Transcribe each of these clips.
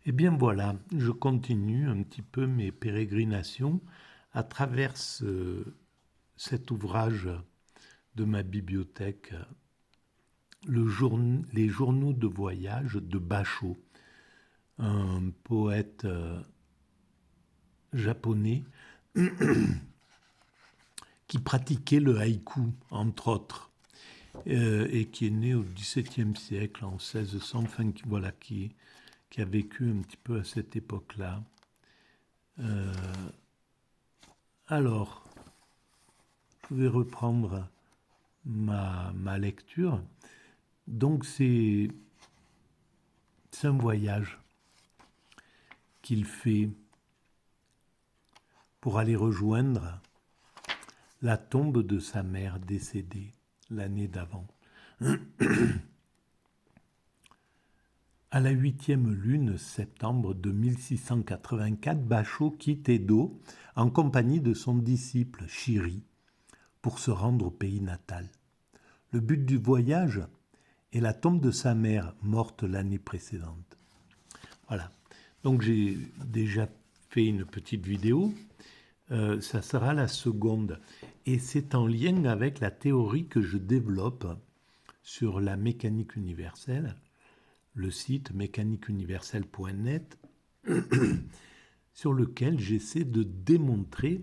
Eh bien voilà, je continue un petit peu mes pérégrinations à travers cet ouvrage de ma bibliothèque, les journaux de voyage de Basho, un poète japonais qui pratiquait le haïku, entre autres, et qui est né au XVIIe siècle, en 1600, enfin, voilà, qui a vécu un petit peu à cette époque-là. Alors, je vais reprendre ma lecture. Donc c'est un voyage qu'il fait pour aller rejoindre la tombe de sa mère décédée l'année d'avant. À la 8e lune, septembre de 1684, Basho quitte Edo en compagnie de son disciple Shiri pour se rendre au pays natal. Le but du voyage est la tombe de sa mère morte l'année précédente. Voilà. Donc j'ai déjà fait une petite vidéo. Ça sera la seconde. Et c'est en lien avec la théorie que je développe sur la mécanique universelle, le site mécaniqueuniverselle.net, sur lequel j'essaie de démontrer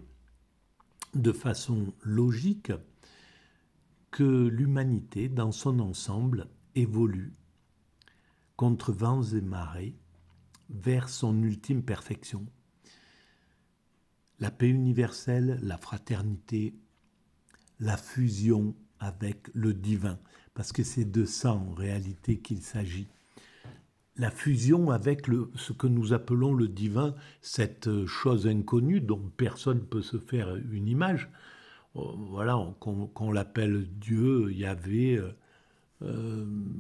de façon logique que l'humanité, dans son ensemble, évolue contre vents et marées vers son ultime perfection. La paix universelle, la fraternité, la fusion avec le divin, parce que c'est de ça en réalité qu'il s'agit. La fusion avec ce que nous appelons le divin, cette chose inconnue dont personne ne peut se faire une image, voilà, qu'on l'appelle Dieu, Yahvé,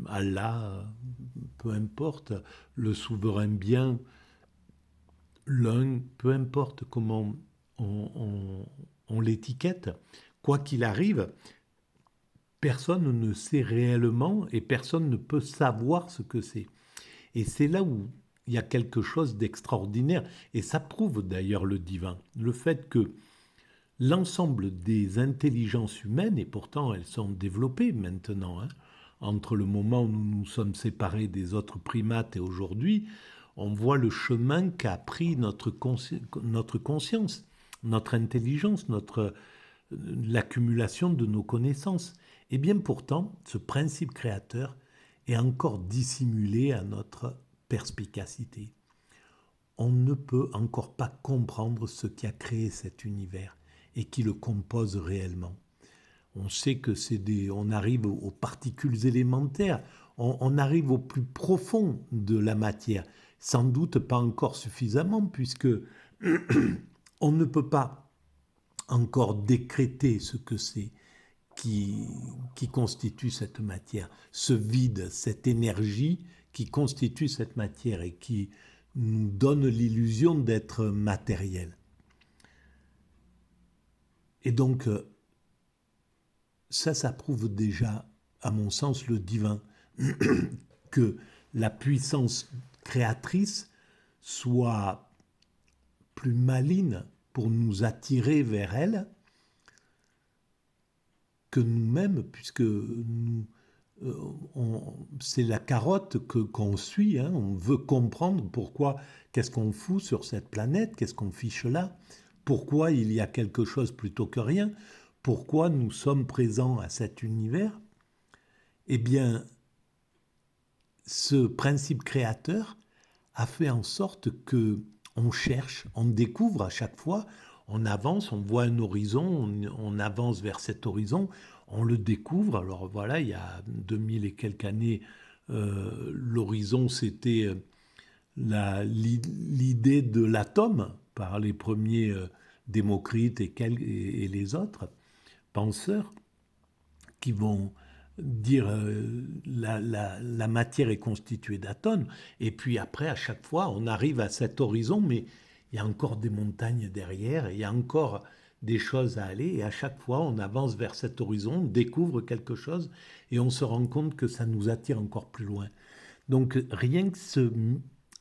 Allah, peu importe, le souverain bien, l'un, peu importe comment on l'étiquette, quoi qu'il arrive, personne ne sait réellement et personne ne peut savoir ce que c'est. Et c'est là où il y a quelque chose d'extraordinaire. Et ça prouve d'ailleurs le divin. Le fait que l'ensemble des intelligences humaines, et pourtant elles sont développées maintenant, entre le moment où nous nous sommes séparés des autres primates et aujourd'hui, on voit le chemin qu'a pris notre conscience, notre intelligence, l'accumulation de nos connaissances. Et bien pourtant, ce principe créateur est encore dissimulé à notre perspicacité. On ne peut encore pas comprendre ce qui a créé cet univers et qui le compose réellement. On sait que on arrive aux particules élémentaires, on arrive au plus profond de la matière. Sans doute pas encore suffisamment, puisque on ne peut pas encore décréter ce que c'est qui constitue cette matière, ce vide, cette énergie qui constitue cette matière et qui nous donne l'illusion d'être matériel. Et donc, ça prouve déjà, à mon sens, le divin, que la puissance créatrice soit plus maligne pour nous attirer vers elle que nous-mêmes, puisque c'est la carotte qu'on suit, on veut comprendre pourquoi, qu'est-ce qu'on fout sur cette planète, qu'est-ce qu'on fiche là, pourquoi il y a quelque chose plutôt que rien, pourquoi nous sommes présents à cet univers. Eh bien, ce principe créateur a fait en sorte que on cherche, on découvre à chaque fois, on avance, on voit un horizon, on avance vers cet horizon, on le découvre. Alors voilà, il y a 2000 et quelques années, l'horizon c'était l'idée de l'atome par les premiers Démocrite et les autres penseurs qui vont dire la matière est constituée d'atomes, et puis après, à chaque fois, on arrive à cet horizon, mais il y a encore des montagnes derrière, il y a encore des choses à aller, et à chaque fois, on avance vers cet horizon, on découvre quelque chose, et on se rend compte que ça nous attire encore plus loin. Donc, rien que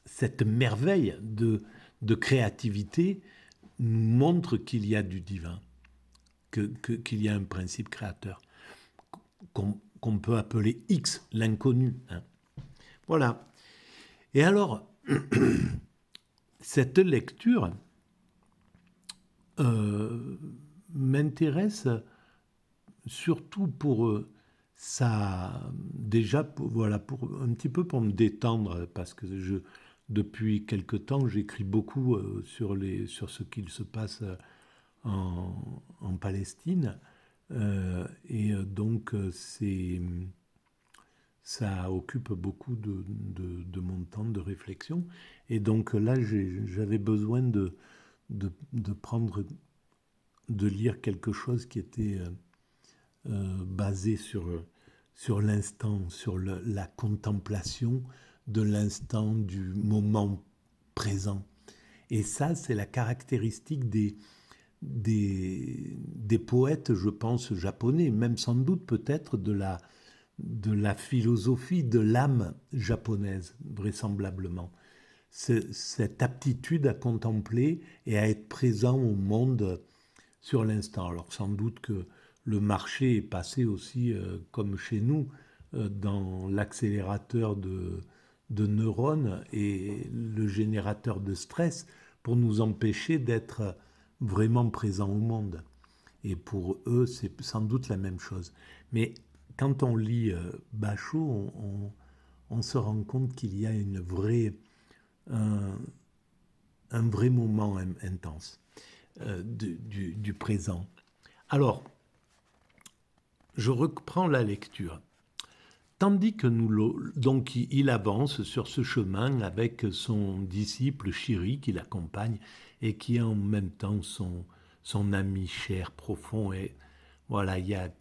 cette merveille de créativité nous montre qu'il y a du divin, qu'il y a un principe créateur, qu'on peut appeler X, l'inconnu. Hein. Voilà. Et alors, cette lecture m'intéresse surtout pour ça, déjà, voilà, pour, un petit peu pour me détendre, parce que depuis quelque temps, j'écris beaucoup sur ce qu'il se passe en Palestine. Donc, ça occupe beaucoup de mon temps de réflexion. Et donc là, j'avais besoin de prendre, de lire quelque chose qui était basé sur l'instant, sur la contemplation de l'instant, du moment présent. Et ça, c'est la caractéristique des poètes, je pense, japonais, même sans doute peut-être de la philosophie de l'âme japonaise, vraisemblablement. Cette aptitude à contempler et à être présent au monde sur l'instant. Alors sans doute que le marché est passé aussi, comme chez nous, dans l'accélérateur de neurones et le générateur de stress pour nous empêcher d'être vraiment présents au monde. Et pour eux, c'est sans doute la même chose. Mais quand on lit Bachot, on se rend compte qu'il y a un vrai moment intense du présent. Alors, je reprends la lecture. Tandis que donc il avance sur ce chemin avec son disciple Chéri qui l'accompagne et qui est en même temps son ami cher, profond. Et voilà, il y a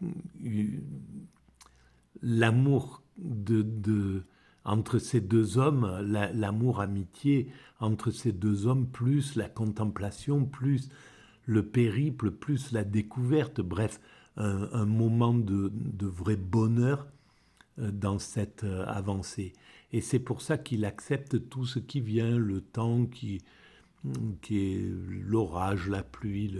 l'amour entre ces deux hommes, l'amour-amitié entre ces deux hommes, plus la contemplation, plus le périple, plus la découverte, bref, un moment de vrai bonheur dans cette avancée. Et c'est pour ça qu'il accepte tout ce qui vient, le temps qui est l'orage, la pluie,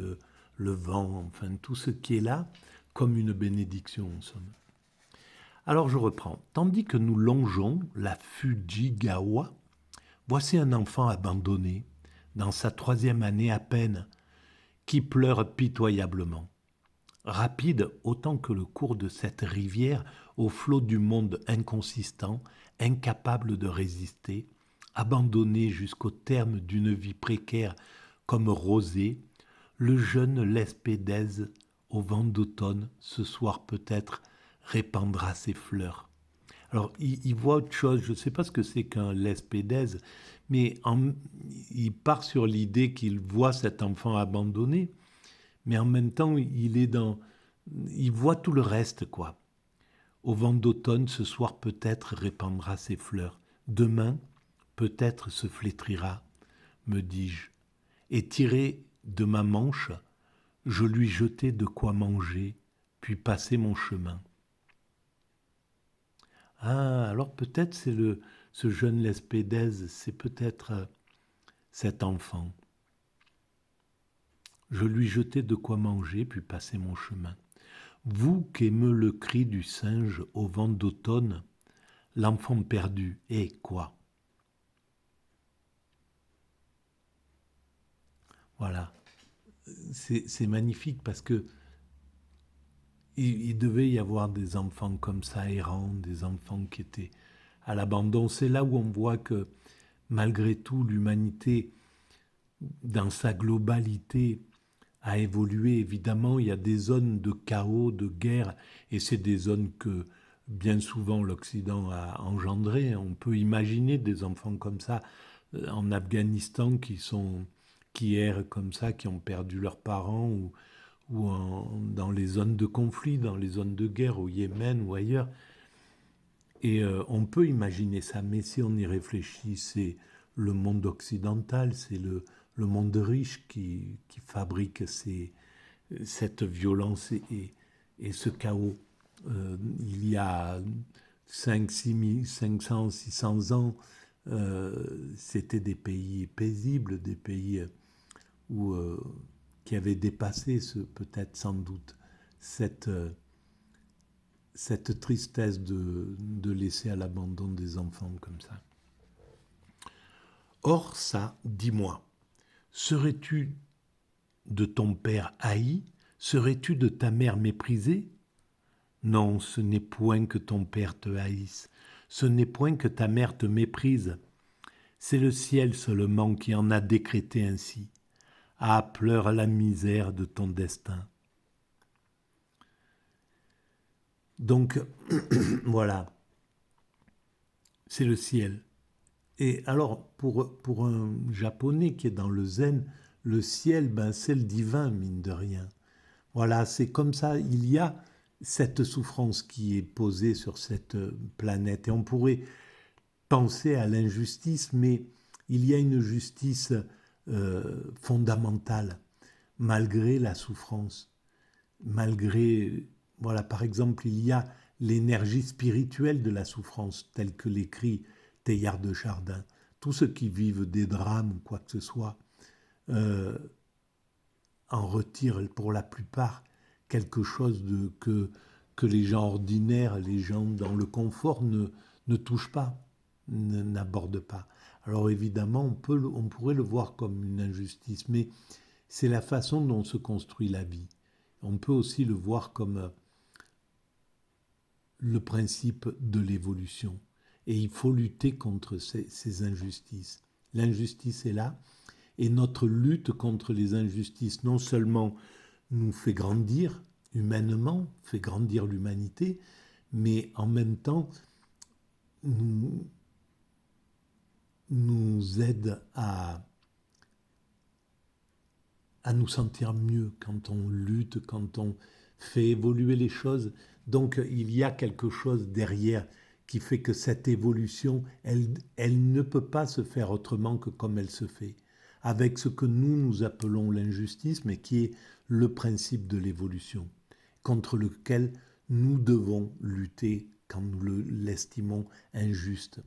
le vent, enfin tout ce qui est là, comme une bénédiction en somme. Alors je reprends. Tandis que nous longeons la Fujigawa, voici un enfant abandonné, dans sa 3e année à peine, qui pleure pitoyablement. Rapide autant que le cours de cette rivière au flot du monde inconsistant, incapable de résister, abandonné jusqu'au terme d'une vie précaire comme rosée, le jeune Lespédèse, au vent d'automne, ce soir peut-être, répandra ses fleurs. Alors, il voit autre chose, je ne sais pas ce que c'est qu'un Lespédèse, mais il part sur l'idée qu'il voit cet enfant abandonné, mais en même temps, il voit tout le reste, quoi. Au vent d'automne, ce soir peut-être répandra ses fleurs. Demain, peut-être se flétrira, me dis-je. Et tiré de ma manche, je lui jetai de quoi manger, puis passer mon chemin. Ah, alors peut-être ce jeune Lespédèse, c'est peut-être cet enfant. Je lui jetai de quoi manger, puis passer mon chemin. Vous qu'émeut le cri du singe au vent d'automne, l'enfant perdu, et quoi? Voilà, c'est magnifique parce que il devait y avoir des enfants comme ça errants, des enfants qui étaient à l'abandon. C'est là où on voit que malgré tout, l'humanité, dans sa globalité, a évolué. Évidemment, il y a des zones de chaos, de guerre, et c'est des zones que bien souvent l'Occident a engendrées. On peut imaginer des enfants comme ça en Afghanistan qui errent comme ça, qui ont perdu leurs parents, ou dans les zones de conflit, dans les zones de guerre, au Yémen ou ailleurs. Et on peut imaginer ça, mais si on y réfléchit, c'est le monde occidental, c'est le monde riche qui fabrique cette violence et ce chaos. Il y a 500, 600 ans, C'était des pays paisibles, des pays où, qui avaient dépassé peut-être sans doute cette tristesse de laisser à l'abandon des enfants comme ça. Or ça, dis-moi, serais-tu de ton père haï? Serais-tu de ta mère méprisé? Non, ce n'est point que ton père te haïsse, ce n'est point que ta mère te méprise. C'est le ciel seulement qui en a décrété ainsi. Ah, pleure la misère de ton destin. Donc, voilà, c'est le ciel. Et alors, pour un Japonais qui est dans le zen, le ciel, ben, c'est le divin, mine de rien. Voilà, c'est comme ça, il y a cette souffrance qui est posée sur cette planète. Et on pourrait penser à l'injustice, mais il y a une justice fondamentale, malgré la souffrance, malgré, voilà, par exemple, il y a l'énergie spirituelle de la souffrance, telle que l'écrit Teilhard de Chardin. Tous ceux qui vivent des drames ou quoi que ce soit en retirent pour la plupart quelque chose que les gens ordinaires, les gens dans le confort ne touchent pas, n'abordent pas. Alors évidemment, on pourrait le voir comme une injustice, mais c'est la façon dont se construit la vie. On peut aussi le voir comme le principe de l'évolution. Et il faut lutter contre ces injustices. L'injustice est là, et notre lutte contre les injustices non seulement nous fait grandir humainement, fait grandir l'humanité, mais en même temps nous aide à nous sentir mieux quand on lutte, quand on fait évoluer les choses. Donc il y a quelque chose derrière qui fait que cette évolution, elle ne peut pas se faire autrement que comme elle se fait, avec ce que nous appelons l'injustice, mais qui est le principe de l'évolution, contre lequel nous devons lutter quand nous l'estimons injuste.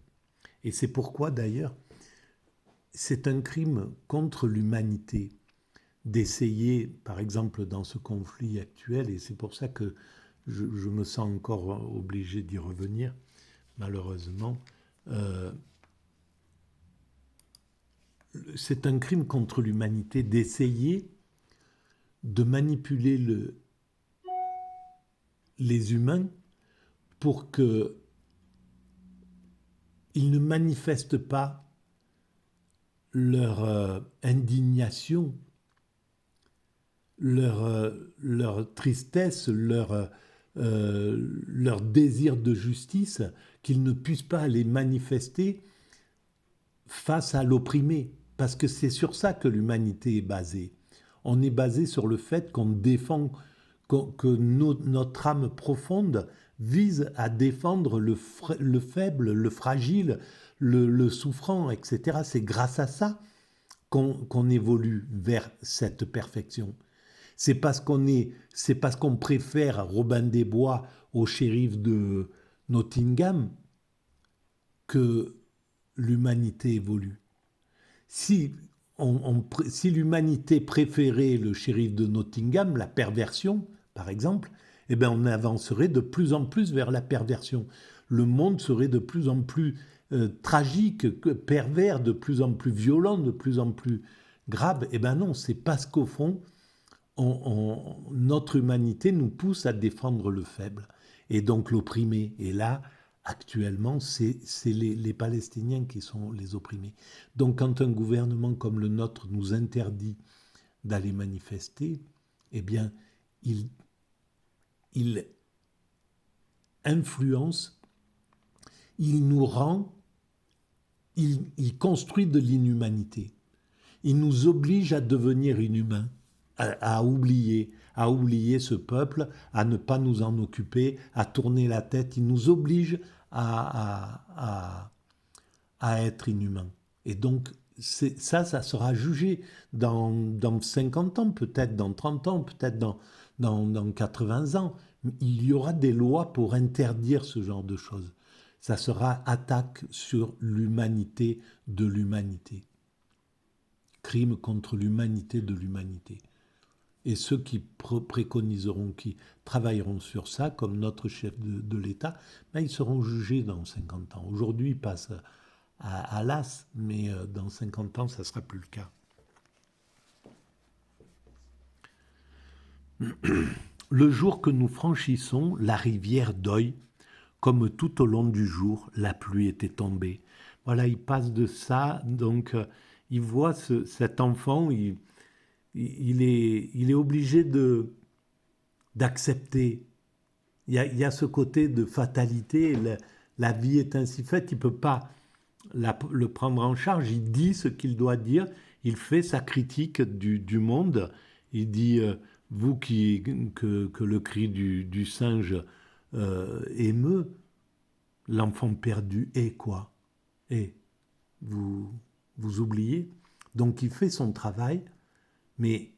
Et c'est pourquoi d'ailleurs, c'est un crime contre l'humanité d'essayer, par exemple dans ce conflit actuel, et c'est pour ça que je me sens encore obligé d'y revenir, malheureusement, c'est un crime contre l'humanité d'essayer de manipuler les humains pour qu'ils ne manifestent pas leur indignation, leur tristesse, leur désir de justice, qu'ils ne puissent pas les manifester face à l'opprimé. Parce que c'est sur ça que l'humanité est basée. On est basé sur le fait qu'on défend, que notre âme profonde vise à défendre le faible, le fragile, le souffrant, etc. C'est grâce à ça qu'on évolue vers cette perfection. C'est parce qu'on préfère Robin des Bois au shérif de Nottingham que l'humanité évolue. Si l'humanité préférait le shérif de Nottingham, la perversion, par exemple, eh bien on avancerait de plus en plus vers la perversion. Le monde serait de plus en plus tragique, pervers, de plus en plus violent, de plus en plus grave. Eh bien non, c'est parce qu'au fond, notre humanité nous pousse à défendre le faible et donc l'opprimé. Et là, actuellement, c'est les Palestiniens qui sont les opprimés. Donc quand un gouvernement comme le nôtre nous interdit d'aller manifester, eh bien, il influence, il nous rend, il construit de l'inhumanité. Il nous oblige à devenir inhumains, à oublier ce peuple, à ne pas nous en occuper, à tourner la tête. Il nous oblige à être inhumains. Et donc, ça sera jugé dans 50 ans, peut-être dans 30 ans, peut-être dans 80 ans. Il y aura des lois pour interdire ce genre de choses. Ça sera attaque sur l'humanité de l'humanité. Crime contre l'humanité de l'humanité. Et ceux qui préconiseront, qui travailleront sur ça, comme notre chef de l'État, ben, ils seront jugés dans 50 ans. Aujourd'hui, ils passent à l'as, mais dans 50 ans, ça ne sera plus le cas. Le jour que nous franchissons la rivière Deuil, comme tout au long du jour, la pluie était tombée. Voilà, il passe de ça, donc il voit cet enfant, il est obligé d'accepter. Il y a ce côté de fatalité, la vie est ainsi faite, il ne peut pas le prendre en charge, il dit ce qu'il doit dire, il fait sa critique du monde, il dit vous que le cri du singe émeut, l'enfant perdu est quoi? Et vous oubliez. Donc il fait son travail, mais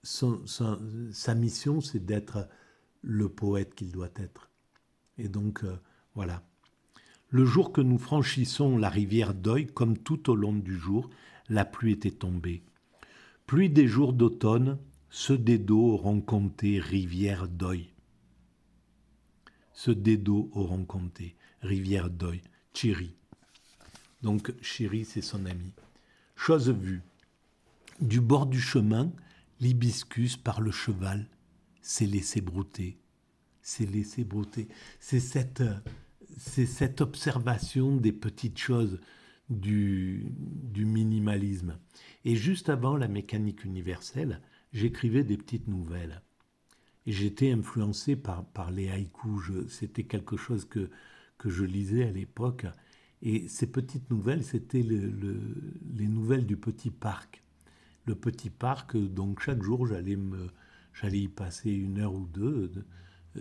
sa mission, c'est d'être le poète qu'il doit être. Et donc, voilà. Le jour que nous franchissons la rivière Deuil, comme tout au long du jour, la pluie était tombée. Pluie des jours d'automne, ceux des dos auront compté rivière Deuil. Ceux des dos auront compté rivière Deuil, Chiri. Donc, Chiri, c'est son ami. Chose vue. Du bord du chemin, l'hibiscus par le cheval s'est laissé brouter. S'est laissé brouter. C'est cette observation des petites choses du minimalisme. Et juste avant la mécanique universelle, j'écrivais des petites nouvelles. Et j'étais influencé par les haïkus. C'était quelque chose que je lisais à l'époque. Et ces petites nouvelles, c'était les nouvelles du petit parc. Le petit parc, donc chaque jour, j'allais y passer 1 heure ou 2.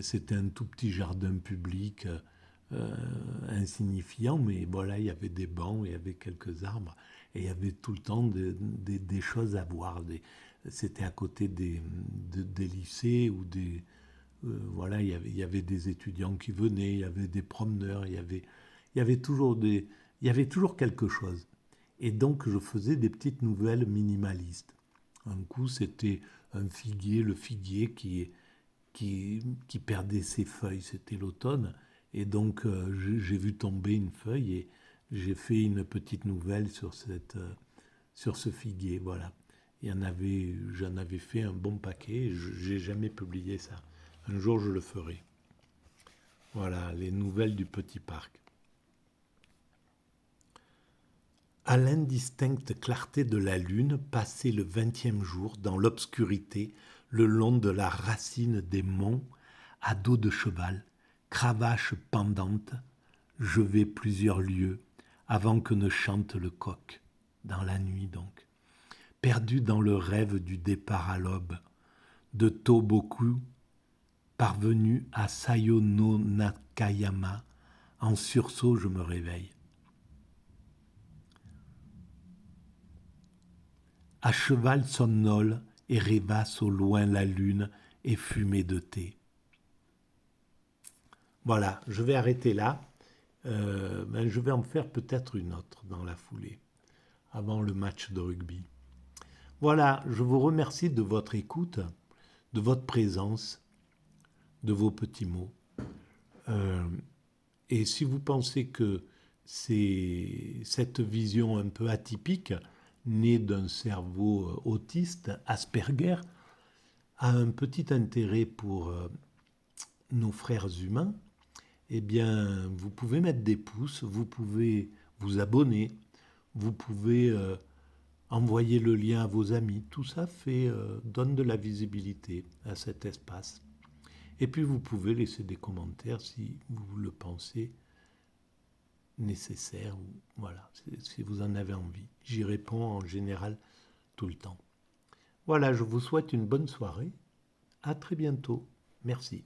C'était un tout petit jardin public insignifiant, mais voilà, il y avait des bancs, il y avait quelques arbres, et il y avait tout le temps des choses à voir. C'était à côté des lycées ou des... voilà, il y avait des étudiants qui venaient, il y avait des promeneurs, il y avait toujours quelque chose. Et donc, je faisais des petites nouvelles minimalistes. Un coup, c'était un figuier, le figuier qui perdait ses feuilles, c'était l'automne. Et donc, j'ai vu tomber une feuille et j'ai fait une petite nouvelle sur ce figuier. Voilà. J'en avais fait un bon paquet. Je n'ai jamais publié ça. Un jour, je le ferai. Voilà, les nouvelles du petit parc. À l'indistincte clarté de la lune, passé le 20e jour, dans l'obscurité, le long de la racine des monts, à dos de cheval, cravache pendante, je vais plusieurs lieues, avant que ne chante le coq, dans la nuit donc, perdu dans le rêve du départ à l'aube, de Toboku, parvenu à Sayo no Nakayama, en sursaut je me réveille. À cheval somnole et rêvasse au loin la lune et fumée de thé. Voilà, je vais arrêter là. Je vais en faire peut-être une autre dans la foulée, avant le match de rugby. Voilà, je vous remercie de votre écoute, de votre présence, de vos petits mots. Et si vous pensez que c'est cette vision un peu atypique, née d'un cerveau autiste, Asperger, a un petit intérêt pour nos frères humains, eh bien, vous pouvez mettre des pouces, vous pouvez vous abonner, vous pouvez envoyer le lien à vos amis. Tout ça donne de la visibilité à cet espace. Et puis, vous pouvez laisser des commentaires si vous le pensez nécessaire, ou voilà, si vous en avez envie. J'y réponds en général tout le temps. Voilà, je vous souhaite une bonne soirée. À très bientôt. Merci.